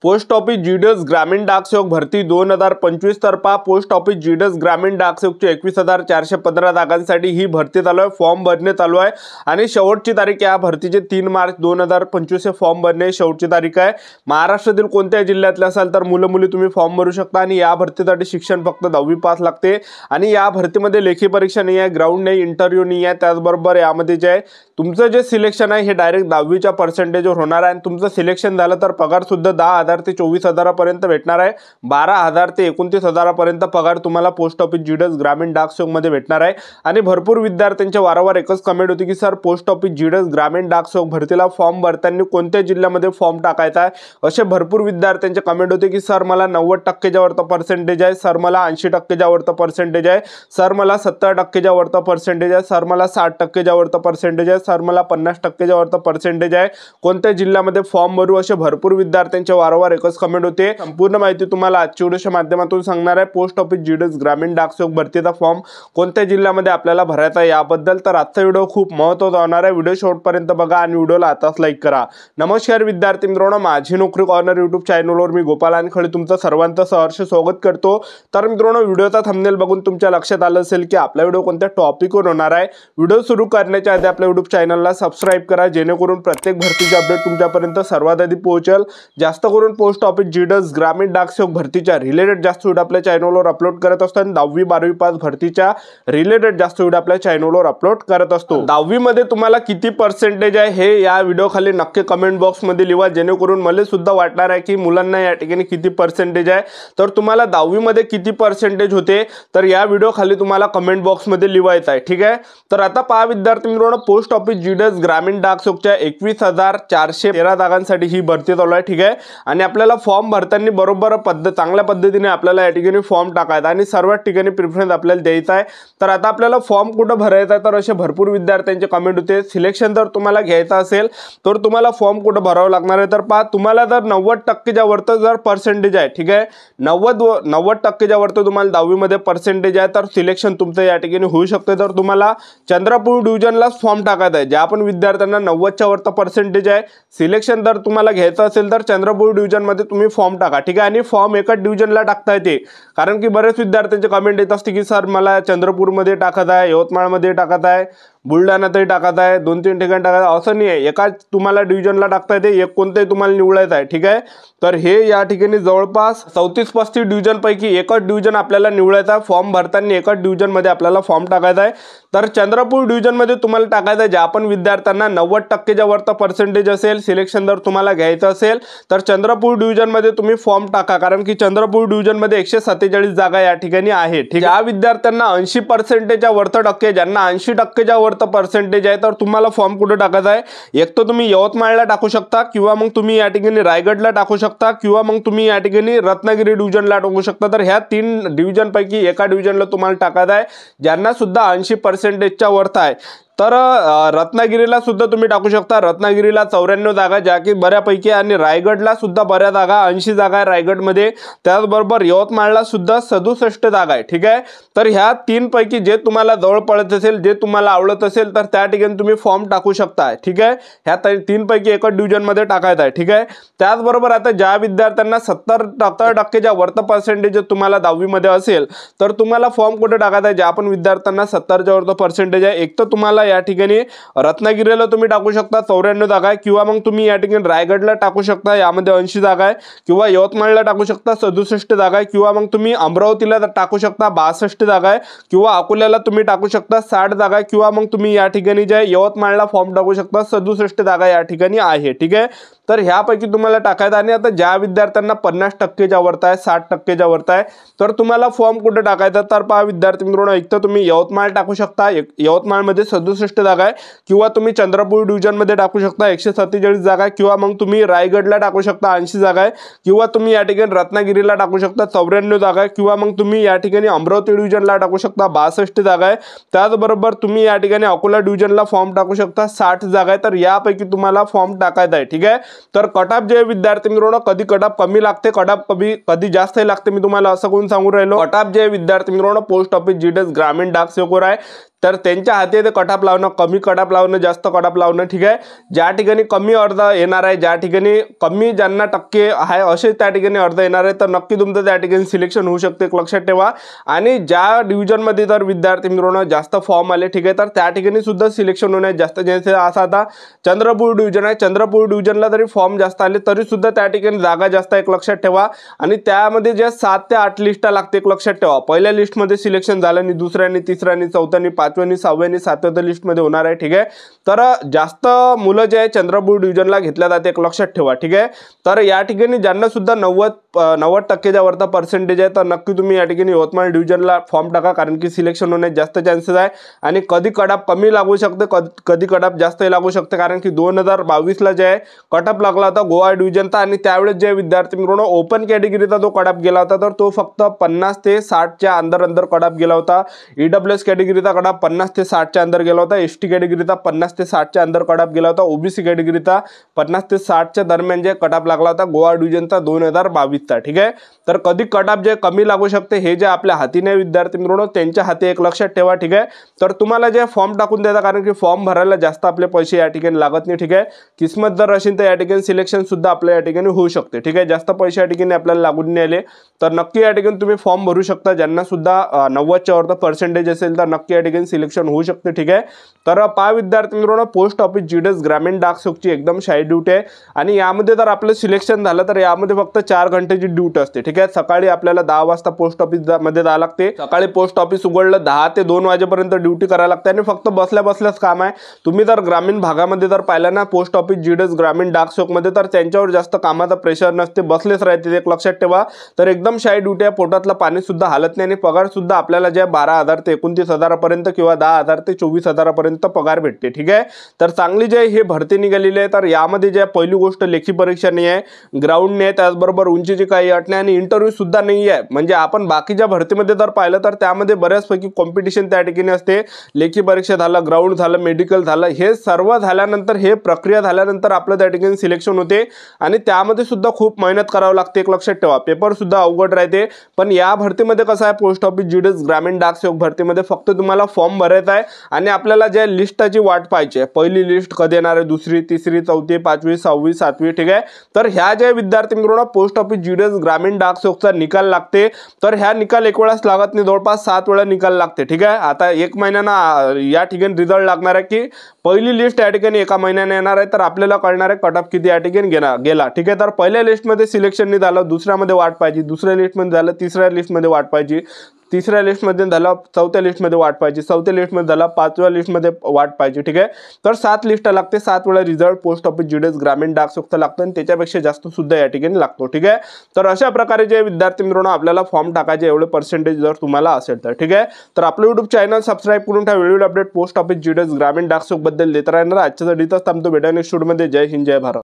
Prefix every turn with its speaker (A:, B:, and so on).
A: Post office GDS ग्रामीण डाक सेवक भरती 2025 तर्फा पोस्ट ऑफिस जीडीएस ग्रामीण डाक सेवकची 21,415 जागांसाठी ही भरती चालू आहे। फॉर्म भरणे चालू आहे आणि शेवटची तारीख या भरतीची 3 मार्च 2025 फॉर्म भरणे शेवटची तारीख आहे। महाराष्ट्रातील कोणत्याही जिल्ह्यातले असाल तर मुलं मुली तुम्ही फॉर्म भरू शकता आणि या भरतीसाठी शिक्षण फक्त 10वी पास लागते आणि या भरतीमध्ये लेखी परीक्षा नाही आहे, ग्राउंड नाही, इंटरव्ह्यू नाही आहे। त्याचबरोबर यामध्ये जे तुमचं जे सिलेक्शन आहे हे डायरेक्ट 10वीच्या पर्सेंटेजवर होणार आहे आणि तुमचं सिलेक्शन झालं तर पगार सुद्धा 10,000 ते 24,000 पर्यंत भेटणार आहे। 12,000 ते 29,000 पर्यंत पगार तुम्हाला पोस्ट ऑफिस जीडीएस ग्रामीण डाक सेवक मध्ये भेटणार आहे। आणि भरपूर विद्यार्थ्यांचे वारंवार एकच कमेंट होती की सर पोस्ट ऑफिस जीडीएस ग्रामीण डाक सेवक भरतीला फॉर्म भरताना कोणत्या जिल्ह्यामध्ये फॉर्म टाकायचा आहे, असे भरपूर विद्यार्थ्यांचे कमेंट होते की सर मला 90% च्या वरती पर्सेंटेज आहे, सर मला 80% च्या वरती पर्सेंटेज आहे, सर मला 70% च्या वरती पर्सेंटेज आहे, सर मला 60% च्या वरती पर्सेंटेज आहे, सर मला 50% च्या वरती पर्सेंटेज आहे, कोणत्या जिल्ह्यामध्ये फॉर्म भरू, असे भरपूर विद्यार्थ्यांचे वारंवार एकच कमेंट होते। संपूर्ण माहिती तुम्हाला आजच्या व्हिडिओच्या माध्यमातून सांगणार आहे। पोस्ट ऑफिस जीडीएस ग्रामीण डाक सेवक भरतीचा फॉर्म कोणत्या जिल्ह्यामध्ये आपल्याला भरायचा आहे याबद्दल तर आजचा व्हिडिओ खूप महत्त्वाचा होणार आहे। व्हिडिओ शेवटपर्यंत बघा आणि व्हिडिओला आताच लाईक करा। नमस्कार विद्यार्थी मित्रांनो, माझी नोकरी कॉर्नर यूट्यूब चॅनलवर मी गोपाल अनखळे तुमचं सर्वांचं सहर्ष स्वागत करतो। तर मित्रांनो, व्हिडिओचा थंबनेल बघून तुमच्या लक्षात आलं असेल की आपला व्हिडिओ कोणत्या टॉपिकवर होणार आहे। व्हिडिओ सुरू करण्याच्या आधी आपल्या यूट्यूब चॅनलला सबस्क्राइब करा जेणेकरून प्रत्येक भरतीचे अपडेट तुमच्यापर्यंत सर्वात आधी पोहोचेल। जास्त करून पोस्ट ऑफिस जीडीएस ग्रामीण डाक सेवक भरतीच्या रिलेटेड जास्त व्हिडिओ आपल्या चॅनलवर अपलोड करत असतो आणि 10वी 12वी पास भरतीच्या रिलेटेड जास्त व्हिडिओ आपल्या चॅनलवर अपलोड करत असतो। 10वी मध्ये तुम्हाला किती पर्सेंटेज आहे हे या व्हिडिओ खाली नक्की कमेंट बॉक्स मध्ये लिहा जेणेकरून मला सुद्धा वाटणार आहे की मुलांना या ठिकाणी किती पर्सेंटेज आहे। तर तुम्हाला 10वी मध्ये किती पर्सेंटेज होते तर या व्हिडिओ खाली तुम्हाला कमेंट बॉक्स मध्ये लिहायचं आहे, ठीक आहे। तर आता पहा विद्यार्थी मित्रांनो, पोस्ट ऑफिस जीडीएस ग्रामीण डाक सेवकच्या 21,413 जागांसाठी ही भरती चालू आहे, ठीक आहे। आणि आपल्याला फॉर्म भरताना बरोबर चांगल्या पद्धतीने आपल्याला या ठिकाणी फॉर्म टाकायचा आणि सर्वात ठिकाणी प्रेफरन्स आपल्याला द्यायचा आहे। तर आता आपल्याला फॉर्म कुठे भरायचा आहे तर असे भरपूर विद्यार्थ्यांचे कमेंट होते। सिलेक्शन जर तुम्हाला घ्यायचं असेल तर तुम्हाला फॉर्म कुठे भरावा लागणार आहे तर पहा, तुम्हाला जर 90% च्या वरती जर पर्सेंटेज आहे, ठीक आहे, 90% च्या वरती तुम्हाला 10वी मध्ये पर्सेंटेज आहे तर सिलेक्शन तुमचं या ठिकाणी होऊ शकते। तर तुम्हाला चंद्रपूर डिव्हिजनलाच फॉर्म टाकायचा आहे। ज्या पण विद्यार्थ्यांना 90 च्या वरती पर्सेंटेज आहे, सिलेक्शन जर तुम्हाला घ्यायचं असेल तर चंद्रपूर डिव्हिजन मध्ये तुम्ही फॉर्म टाका, ठीक आहे। आणि फॉर्म एकाच डिव्हिजनला टाकता येते, कारण की बरेच विद्यार्थ्यांचे कमेंट येत असते की सर मला चंद्रपूर मध्ये टाकत आहे, यवतमाळ मध्ये टाकत आहे, बुलढाण्यातही टाकत आहे, 2-3 ठिकाणी टाकत आहे, असं नाही आहे। एकाच तुम्हाला डिव्हिजनला टाकता येते, एक कोणतेही तुम्हाला निवडायचं आहे, ठीक आहे। तर हे या ठिकाणी जवळपास 34-35 डिव्हिजन पैकी एकच डिव्हिजन आपल्याला निवडायचा आहे। फॉर्म भरताना एकच डिव्हिजन मध्ये आपल्याला फॉर्म टाकायचा आहे। तर चंद्रपूर डिव्हिजन मध्ये तुम्हाला टाकायचं आहे। ज्या पण विद्यार्थ्यांना 90% च्या वरती पर्सेंटेज असेल, सिलेक्शन जर तुम्हाला घ्यायचं असेल तर चंद्रपूर डिव्हिजन मध्ये तुम्ही फॉर्म टाका, कारण की चंद्रपूर डिव्हिजन मध्ये 147 जागा या ठिकाणी आहे, ठीक आहे। ज्या विद्यार्थ्यांना 80% च्या वरती टक्के, ज्यांना 80% च्या वरती पर्सेंटेज आहे तर तुम्हाला फॉर्म कुठे टाकायचा आहे, एक तर तुम्ही यवतमाळला टाकू शकता किंवा मग तुम्ही या ठिकाणी रायगडला टाकू शकता किंवा मग तुम्ही या ठिकाणी रत्नागिरी डिव्हिजनला टाकू शकता। तर ह्या 3 डिव्हिजन पैकी एका डिव्हिजनला तुम्हाला टाकायचं आहे। ज्यांना सुद्धा 80% च्या वरती आहे तर रत्नागिरीला सुद्धा तुम्ही टाकू शकता। रत्नागिरीला 94 जागा ज्या की बऱ्यापैकी, आणि रायगडला सुद्धा बऱ्या जागा, 80 जागा आहे रायगडमध्ये। त्याचबरोबर यवतमाळला सुद्धा 67 जागा आहे, ठीक आहे। तर ह्या 3 पैकी जे तुम्हाला जवळ पडत असेल, जे तुम्हाला आवडत असेल तर त्या ठिकाणी तुम्ही फॉर्म टाकू शकता, ठीक आहे। ह्या 3 पैकी एकच डिव्हिजन मध्ये टाकायचं आहे, ठीक आहे। त्याचबरोबर आता ज्या विद्यार्थ्यांना 70% च्या वरती पर्सेंटेज तुम्हाला 10वी मध्ये असेल तर तुम्हाला फॉर्म कुठे टाकायचा आहे। ज्या पण विद्यार्थ्यांना 70 च्या वरती पर्सेंटेज आहे, एक तर तुम्हाला या ठिकाणी रत्नागिरीला तुम्ही टाकू शकता, 94 जागा आहे, किंवा मग तुम्ही या ठिकाणी रायगडला टाकू शकता, यामध्ये 80 जागा आहे, किंवा यवतमाळला टाकू शकता, 67 जागा आहे, किंवा मग तुम्ही अमरावतीला टाकू शकता, 62 जागा आहे, किंवा अकोल्याला तुम्ही टाकू शकता, 60 जागा आहे, किंवा मग तुम्ही या ठिकाणी जे यवतमाळला फॉर्म टाकू शकता, 67 जागा या ठिकाणी आहे, ठीक आहे। तर ह्यापैकी तुम्हाला टाकायचं। आणि आता ज्या विद्यार्थ्यांना 50% च्या वरती आहे, 60% च्या वरती आहे तर तुम्हाला फॉर्म कुठे टाकायचा तर पहा विद्यार्थी मित्रांनो, एक तर तुम्ही यवतमाळ टाकू शकता, यवतमाळ मध्ये 67 जागा आहे, किंवा तुम्ही चंद्रपूर डिव्हिजन मध्ये टाकू शकता 147 जागा, किंवा मग तुम्ही रायगडला टाकू शकता 80 जागा आहे, किंवा तुम्ही या ठिकाणी रत्नागिरीला टाकू शकता 94 जागा आहे, किंवा मग तुम्ही या ठिकाणी अमरावती डिव्हिजनला टाकू शकता 62 जागा आहे। त्याचबरोबर तुम्ही या ठिकाणी अकोला डिव्हिजनला फॉर्म टाकू शकता 60 जागा आहे। तर यापैकी तुम्हाला फॉर्म टाकायचा आहे, ठीक आहे। तर कट ऑफ जे विद्यार्थी मित्रांनो, कधी कट ऑफ कमी लागते, कट ऑफ कधी जास्त लागते, मी तुम्हाला असं कोण सांगू राहिलो। कट ऑफ जे विद्यार्थी मित्रांनो पोस्ट ऑफिस जीडीएस ग्रामीण डाक सेवकवर आहे तर त्यांच्या हाती आहे ते कट ऑफ लावणं, कमी कट ऑफ लावणं, जास्त कट ऑफ लावणं, ठीक आहे. ज्या ठिकाणी कमी अर्ध येणार आहे, ज्या ठिकाणी कमी ज्यांना टक्के आहे असे त्या ठिकाणी अर्ध येणार आहे, तर नक्की तुमचं त्या ठिकाणी सिलेक्शन होऊ शकते, लक्षात ठेवा. आणि ज्या डिव्हिजनमध्ये जर विद्यार्थी मित्रांनो जास्त फॉर्म आले, ठीक आहे, तर त्या ठिकाणी सुद्धा सिलेक्शन होण्यास जास्त चान्सेस आहे. असा आता चंद्रपूर डिव्हिजन आहे, चंद्रपूर डिव्हिजनला जरी फॉर्म जास्त आले तरी सुद्धा त्या ठिकाणी जागा जास्त आहे, लक्षात ठेवा. आणि त्यामध्ये जे 7 ते 8 लिस्ट लागते, लक्षात ठेवा. पहिल्या लिस्टमध्ये सिलेक्शन झालं आणि दुसऱ्याने, तिसऱ्याने, चौथ्याने, पाचव्याने, सहाव्याने, सातव्या लिस्टमध्ये होणार आहे, ठीक आहे. तर जास्त मुलं जे आहे चंद्रपूर डिव्हिजनला घेतल्या जाते, लक्षात ठेवा, ठीक आहे. तर या ठिकाणी ज्यांना सुद्धा 90% वरचा पर्सेंटेज आहे, तर नक्की तुम्ही या ठिकाणी यवतमाळ डिव्हिजनला फॉर्म टाका, कारण की सिलेक्शन होण्यास जास्त चान्सेस आहे. आणि कधी कटऑफ कमी लागू शकते, कधी कटऑफ जास्त लागू शकते, कारण की 2022ला जे आहे कटऑफ लागला होता गोवा डिव्हिजनचा, आणि त्यावेळेस जे विद्यार्थी मित्रांनो ओपन कॅटेगरीचा जो कटऑफ गेला होता, तर तो फक्त 50 ते 60च्या अंदर कटऑफ गेला होता. ईडब्ल्यूएस कॅटेगरीचा कटऑफ 50 ते 60च्या अंदर गेला होता. एसटी कॅटेगरीचा 50 ते 60च्या अंदर कटऑफ गेला होता. ओबीसी कॅटेगरीचा 50 ते 60च्या दरम्यान जे कटऑफ लागला होता गोवा डिव्हिजनचा 2022चा, ठीक आहे. तर कधी कटऑफ जे कमी लागू शकते हे जे आपल्या हातीने विद्यार्थी मित्रांनो त्यांच्या हाती एक लक्षात ठेवा, ठीक आहे. तर तुम्हाला जे फॉर्म टाकून द्यायचा, कारण की फॉर्म भरायला जास्त आपले पैसे या ठिकाणी लागत नाही, ठीक आहे. किस्मत जर असेल तर या ठिकाणी सिलेक्शन सुद्धा आपल्या या ठिकाणी होऊ शकते, ठीक आहे. जास्त पैसे या ठिकाणी आपल्याला लागून नाही आले तर नक्की या ठिकाणी तुम्ही फॉर्म भरू शकता. ज्यांना सुद्धा 90च्या वरचा पर्सेंटेज असेल तर नक्की या ठिकाणी सिलेक्शन होऊ शकते, ठीक आहे. तर पहा विद्यार्थी मित्रांनो, पोस्ट ऑफिस जीडीएस ग्रामीण डाक सेवकची एकदम शाही ड्यूटी आहे. आणि यामध्ये जर आपलं सिलेक्शन झालं तर यामध्ये फक्त 4 घंटेची ड्यूटी असते, ठीक आहे. सकाळी आपल्याला 10 वाजता पोस्ट ऑफिस मध्ये जावं लागते. सकाळी पोस्ट ऑफिस उघडलं 10 ते 2 वाजेपर्यंत ड्यूटी करायला लागते आणि फक्त बसल्या बसल्याच काम आहे. तुम्ही जर ग्रामीण भागामध्ये जर पाहिलं ना पोस्ट ऑफिस जीडीएस ग्रामीण डाक सेवकमध्ये, तर त्यांच्यावर जास्त कामाचा प्रेशर नसते, बसलेच राहते, एक लक्षात ठेवा. तर एकदम शाही ड्यूटी आहे. पोटातलं पाणी सुद्धा हालत नाही आणि पगार सुद्धा आपल्याला जे 12,000 ते 29,000 पर्यंत किंवा 10,000 ते 24,000 पर्यंत पगार भेटते, ठीक आहे. तर चांगली जे हे भरती निघालेली आहे. तर यामध्ये जे पहिली गोष्ट लेखी परीक्षा नाही आहे, ग्राउंड नाही आहे, त्याचबरोबर उंचीची काही अट नाही आणि इंटरव्ह्यू सुद्धा नाही आहे. म्हणजे आपण बाकीच्या भरतीमध्ये जर पाहिलं तर त्यामध्ये बऱ्याचपैकी कॉम्पिटिशन त्या ठिकाणी असते. लेखी परीक्षा झालं, ग्राउंड झालं, मेडिकल झालं, हे सर्व झाल्यानंतर हे प्रक्रिया झाल्यानंतर आपलं त्या ठिकाणी सिलेक्शन होते आणि त्यामध्ये सुद्धा खूप मेहनत करावं लागते, एक लक्षात ठेवा. पेपर सुद्धा अवघड राहते. पण या भरतीमध्ये कसं आहे, पोस्ट ऑफिस जीडीएस ग्रामीण डाक सेवक भरतीमध्ये फक्त तुम्हाला फॉर्म भरायचा आहे आणि आपल्याला ज्या लिस्टची वाट पाहिजे, पहिली लिस्ट कधी येणार आहे, दुसरी, तिसरी, चौथी, पाचवी, 6वी, 7वी, ठीक आहे. तर ह्या ज्या विद्यार्थी मित्रांनो पोस्ट ऑफिस जीडीएस ग्रामीण डाक सेवकचा निकाल लागते, तर ह्या निकाल एक वेळाच लागत नाही, जवळपास 7 वेळा निकाल लागते, ठीक आहे. आता 1 महिन्यानं या ठिकाणी रिझल्ट लागणार आहे की पहिली लिस्ट या ठिकाणी 1 महिन्याने येणार आहे, तर आपल्याला कळणार आहे कट ऑफ किती या ठिकाणी गेला, ठीक आहे. तर पहिल्या लिस्टमध्ये सिलेक्शन नाही झालं, दुसऱ्यामध्ये वाट पाहिजे, दुसऱ्या लिस्टमध्ये झालं, तिसऱ्या लिस्टमध्ये वाट पाहिजे, तिसऱ्या लिस्टमध्ये झालं, चौथ्या लिस्टमध्ये वाट पाहिजे, चौथ्या लिस्टमध्ये झालं, 5व्या लिस्टमध्ये वाट पाहिजे, ठीक आहे. तर 7 लिस्ट लागते, 7 वेळा रिझल्ट पोस्ट ऑफिस जीडीएस ग्रामीण डाक सेवकचा लागतो आणि त्याच्यापेक्षा जास्त सुद्धा या ठिकाणी लागतो, ठीक आहे. तर अशा प्रकारे जे विद्यार्थी मित्रांनो आपल्याला फॉर्म टाकायचे एवढे पर्सेंटेज जर तुम्हाला असेल तर, ठीक आहे. तर आपलं युट्यूब चॅनल सबस्क्राईब करून ठेवा. Video update post office GDS ग्रामीण डाक सेवक बद्दल देत राहणार. आजच्या इथंच थांबतो. भेटूया नेक्स्ट व्हिडिओमध्ये. जय हिंद, जय भारत.